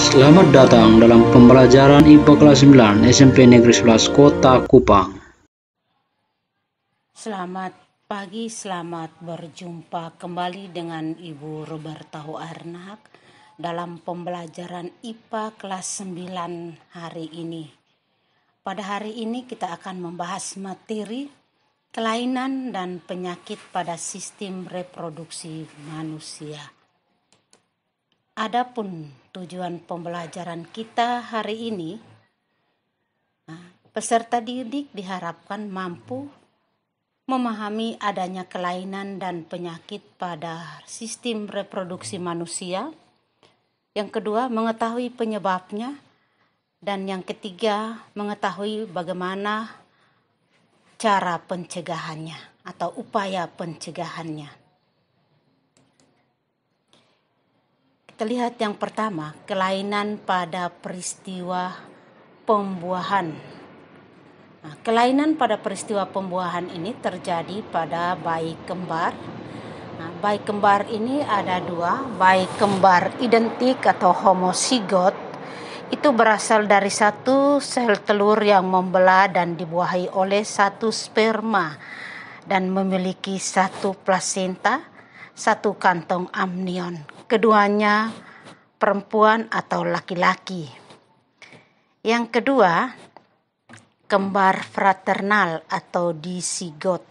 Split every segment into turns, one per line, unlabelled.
Selamat datang dalam pembelajaran IPA kelas 9 SMP Negeri 11 Kota Kupang.
Selamat pagi, selamat berjumpa kembali dengan Ibu Roberta Arnak dalam pembelajaran IPA kelas 9 hari ini. Pada hari ini kita akan membahas materi kelainan dan penyakit pada sistem reproduksi manusia. Adapun tujuan pembelajaran kita hari ini, peserta didik diharapkan mampu memahami adanya kelainan dan penyakit pada sistem reproduksi manusia. Yang kedua, mengetahui penyebabnya. Dan yang ketiga, mengetahui bagaimana cara pencegahannya atau upaya pencegahannya. Kita lihat yang pertama, kelainan pada peristiwa pembuahan. Kelainan pada peristiwa pembuahan ini terjadi pada bayi kembar. Bayi kembar ini ada dua, bayi kembar identik atau homozigot. Itu berasal dari satu sel telur yang membelah dan dibuahi oleh satu sperma dan memiliki satu plasenta, satu kantong amnion. Keduanya perempuan atau laki-laki. Yang kedua, kembar fraternal atau disigot.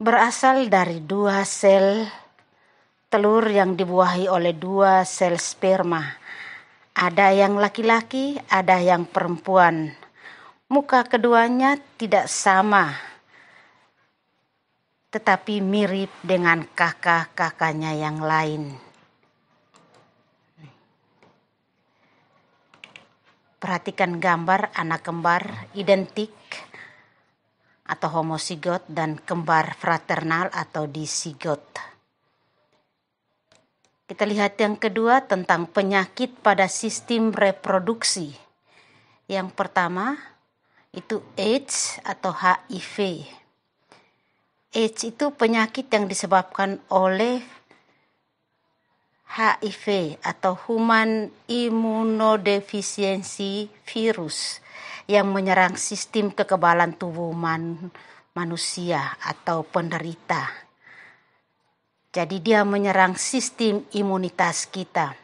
Berasal dari dua sel telur yang dibuahi oleh dua sel sperma. Ada yang laki-laki, ada yang perempuan. Muka keduanya tidak sama, tetapi mirip dengan kakak-kakaknya yang lain. Perhatikan gambar anak kembar identik atau homozigot dan kembar fraternal atau disigot. Kita lihat yang kedua tentang penyakit pada sistem reproduksi. Yang pertama itu AIDS atau HIV. AIDS itu penyakit yang disebabkan oleh HIV atau Human Immunodeficiency Virus yang menyerang sistem kekebalan tubuh manusia atau penderita. Jadi dia menyerang sistem imunitas kita.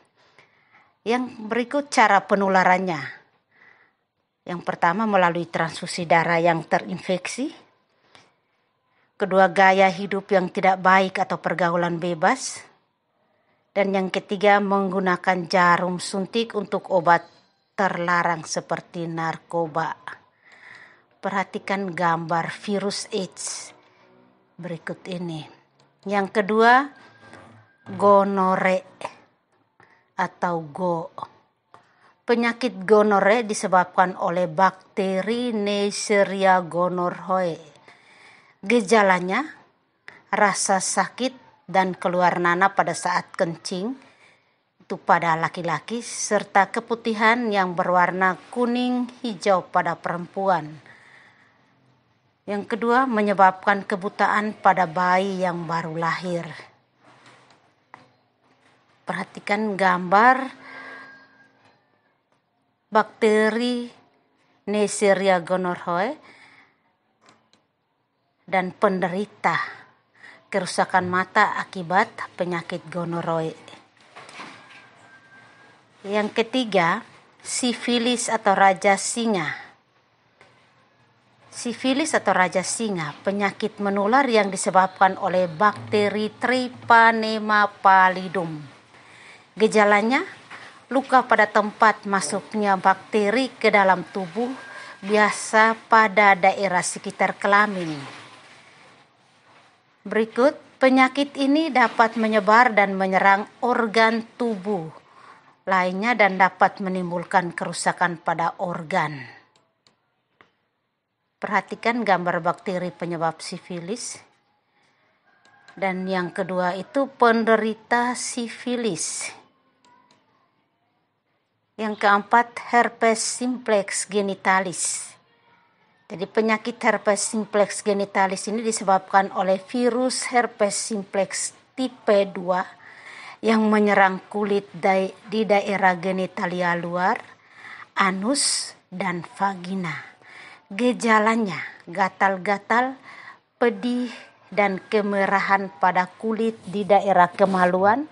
Yang berikut cara penularannya. Yang pertama melalui transfusi darah yang terinfeksi. Kedua, gaya hidup yang tidak baik atau pergaulan bebas. Dan yang ketiga, menggunakan jarum suntik untuk obat terlarang seperti narkoba. Perhatikan gambar virus AIDS berikut ini. Yang kedua, gonore atau go. Penyakit gonore disebabkan oleh bakteri Neisseria gonorrhoeae. Gejalanya, rasa sakit dan keluar nanah pada saat kencing, itu pada laki-laki, serta keputihan yang berwarna kuning hijau pada perempuan. Yang kedua, menyebabkan kebutaan pada bayi yang baru lahir. Perhatikan gambar bakteri Neisseria gonorrhoeae dan penderita kerusakan mata akibat penyakit gonorrhoeae. Yang ketiga, sifilis atau raja singa. Sifilis atau raja singa, penyakit menular yang disebabkan oleh bakteri Treponema pallidum. Gejalanya, luka pada tempat masuknya bakteri ke dalam tubuh, biasa pada daerah sekitar kelamin. Berikut, penyakit ini dapat menyebar dan menyerang organ tubuh lainnya dan dapat menimbulkan kerusakan pada organ. Perhatikan gambar bakteri penyebab sifilis. Dan yang kedua itu penderita sifilis. Yang keempat, herpes simplex genitalis. Jadi penyakit herpes simplex genitalis ini disebabkan oleh virus herpes simplex tipe 2 yang menyerang kulit di daerah genitalia luar, anus, dan vagina. Gejalanya gatal-gatal, pedih, dan kemerahan pada kulit di daerah kemaluan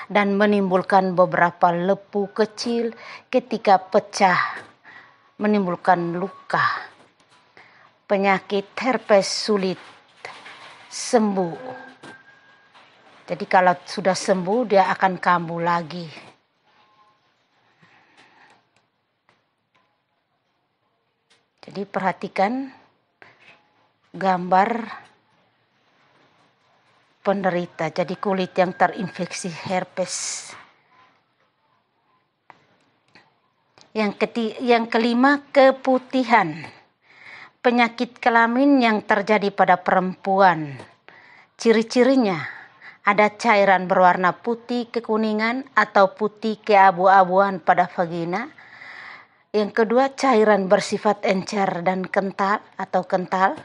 dan menimbulkan beberapa lepu kecil ketika pecah, menimbulkan luka. Penyakit herpes sulit sembuh. Jadi kalau sudah sembuh dia akan kambuh lagi. Jadi perhatikan gambar penderita, jadi kulit yang terinfeksi herpes. Yang kelima, keputihan. Penyakit kelamin yang terjadi pada perempuan. Ciri-cirinya ada cairan berwarna putih kekuningan atau putih keabu-abuan pada vagina. Yang kedua, cairan bersifat encer dan kental atau kental.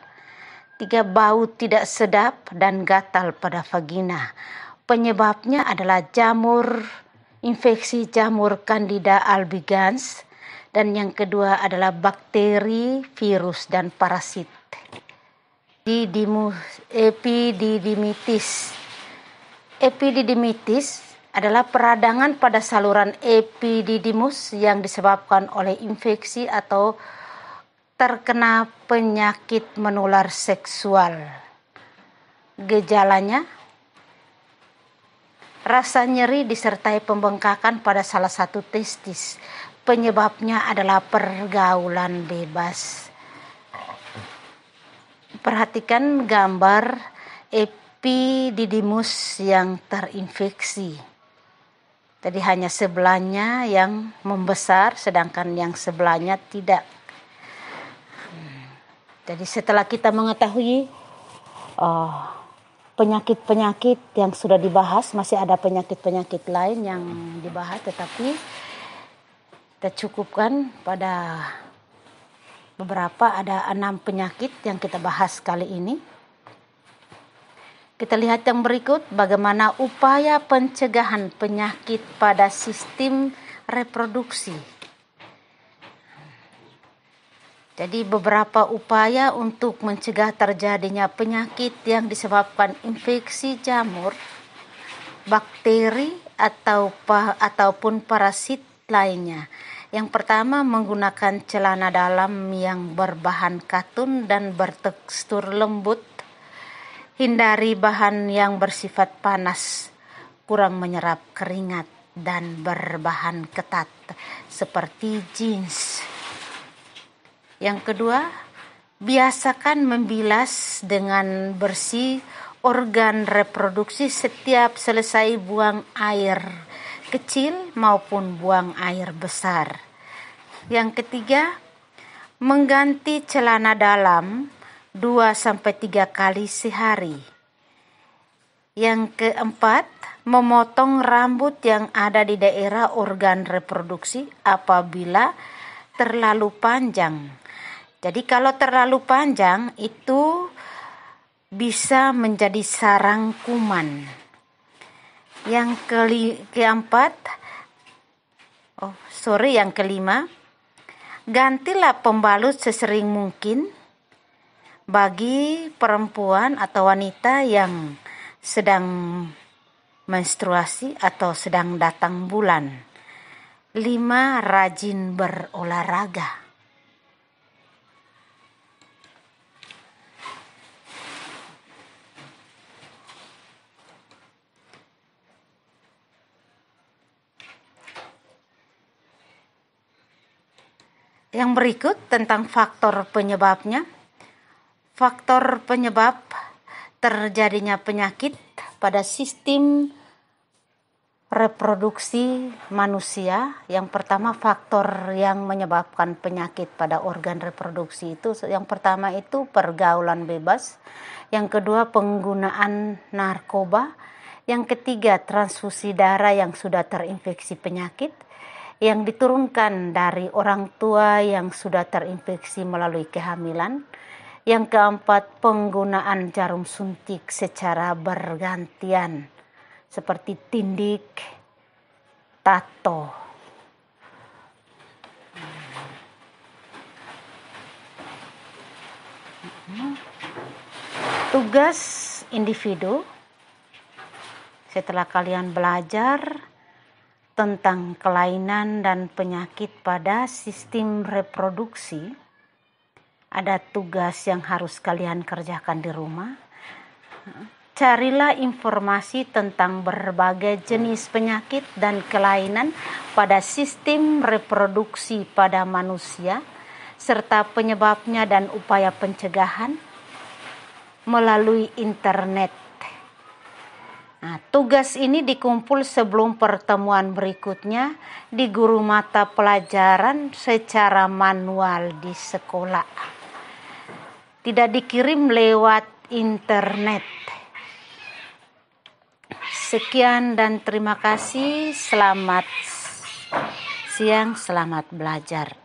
3, bau tidak sedap dan gatal pada vagina. Penyebabnya adalah infeksi jamur Candida albicans. Dan yang kedua adalah bakteri, virus, dan parasit. Epididymitis. Epididymitis adalah peradangan pada saluran epididymus yang disebabkan oleh infeksi atau terkena penyakit menular seksual. Gejalanya rasa nyeri disertai pembengkakan pada salah satu testis. Penyebabnya adalah pergaulan bebas. Perhatikan gambar epididymus yang terinfeksi. Jadi hanya sebelahnya yang membesar, sedangkan yang sebelahnya tidak. Jadi setelah kita mengetahui penyakit-penyakit yang sudah dibahas, masih ada penyakit-penyakit lain yang dibahas, tetapi kita cukupkan pada beberapa, ada 6 penyakit yang kita bahas kali ini. Kita lihat yang berikut, bagaimana upaya pencegahan penyakit pada sistem reproduksi. Jadi beberapa upaya untuk mencegah terjadinya penyakit yang disebabkan infeksi jamur, bakteri, ataupun parasit lainnya. Yang pertama, menggunakan celana dalam yang berbahan katun dan bertekstur lembut. Hindari bahan yang bersifat panas, kurang menyerap keringat, dan berbahan ketat seperti jeans. Yang kedua, biasakan membilas dengan bersih organ reproduksi setiap selesai buang air kecil maupun buang air besar. Yang ketiga, mengganti celana dalam 2-3 kali sehari. Yang keempat, memotong rambut yang ada di daerah organ reproduksi apabila terlalu panjang. Jadi kalau terlalu panjang itu bisa menjadi sarang kuman. Yang kelima, gantilah pembalut sesering mungkin bagi perempuan atau wanita yang sedang menstruasi atau sedang datang bulan. 5, rajin berolahraga. Yang berikut tentang faktor penyebabnya. Faktor penyebab terjadinya penyakit pada sistem reproduksi manusia. Yang pertama, faktor yang menyebabkan penyakit pada organ reproduksi itu, yang pertama itu pergaulan bebas. Yang kedua, penggunaan narkoba. Yang ketiga, transfusi darah yang sudah terinfeksi penyakit yang diturunkan dari orang tua yang sudah terinfeksi melalui kehamilan. Yang keempat, penggunaan jarum suntik secara bergantian seperti tindik, tato. Tugas individu setelah kalian belajar tentang kelainan dan penyakit pada sistem reproduksi, ada tugas yang harus kalian kerjakan di rumah. Carilah informasi tentang berbagai jenis penyakit dan kelainan pada sistem reproduksi pada manusia, serta penyebabnya dan upaya pencegahan melalui internet. Nah, tugas ini dikumpul sebelum pertemuan berikutnya di guru mata pelajaran secara manual di sekolah. Tidak dikirim lewat internet. Sekian dan terima kasih. Selamat siang, selamat belajar.